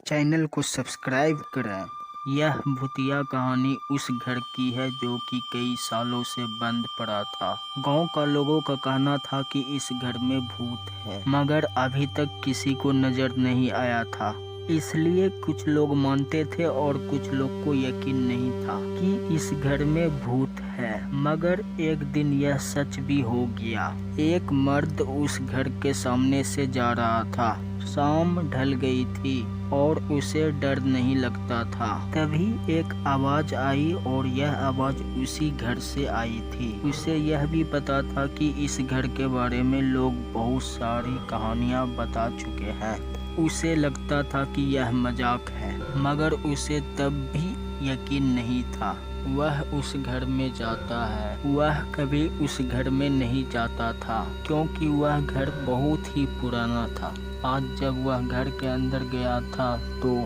Channel को subscribe करें। यह भूतिया कहानी उस घर की है जो कि कई सालों से बंद पड़ा था। गांव का लोगों का कहना था कि इस घर में भूत है, मगर अभी तक किसी को नजर नहीं आया था। इसलिए कुछ लोग मानते थे और कुछ लोग को यकीन नहीं था कि इस घर में भूत है। मगर एक दिन यह सच भी हो गया। एक मर्द उस घर के सामने से जा रहा था। शाम ढल गई थी और उसे डर नहीं लगता था। तभी एक आवाज आई और यह आवाज उसी घर से आई थी। उसे यह भी पता था कि इस घर के बारे में लोग बहुत सारी कहानियां बता चुके हैं। उसे लगता था कि यह मजाक है, मगर उसे तब भी यकीन नहीं था। वह उस घर में जाता है। वह कभी उस घर में नहीं जाता था क्योंकि वह घर बहुत ही पुराना था। आज जब वह घर के अंदर गया था तो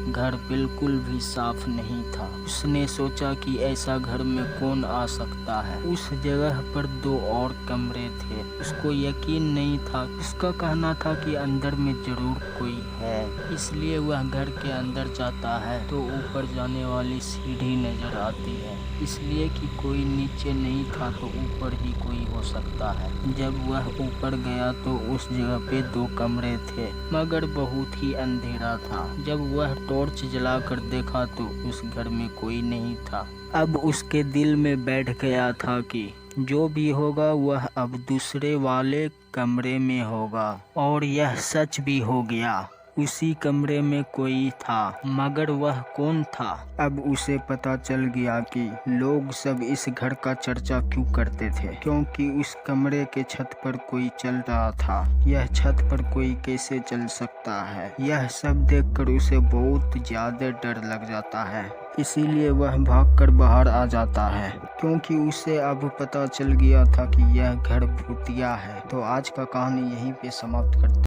घर बिल्कुल भी साफ नहीं था। उसने सोचा कि ऐसा घर में कौन आ सकता है। उस जगह पर 2 और कमरे थे। उसको यकीन नहीं था। उसका कहना था कि अंदर में जरूर कोई है। इसलिए वह घर के अंदर जाता है तो ऊपर जाने वाली सीढ़ी नजर आती है, इसलिए कि कोई नीचे नहीं था तो ऊपर ही कोई हो सकता है। जब वह ऊपर गया तो उस जगह पे 2 कमरे थे, मगर बहुत ही अंधेरा था। जब वह टॉर्च जलाकर देखा तो उस घर में कोई नहीं था। अब उसके दिल में बैठ गया था कि जो भी होगा वह अब दूसरे वाले कमरे में होगा। और यह सच भी हो गया। उसी कमरे में कोई था, मगर वह कौन था? अब उसे पता चल गया कि लोग सब इस घर का चर्चा क्यों करते थे, क्योंकि उस कमरे के छत पर कोई चल रहा था। यह छत पर कोई कैसे चल सकता है? यह सब देखकर उसे बहुत ज्यादा डर लग जाता है। इसीलिए वह भागकर बाहर आ जाता है, क्योंकि उसे अब पता चल गया था कि यह घर भूतिया है। तो आज का कहानी यहीं पे समाप्त करते हैं।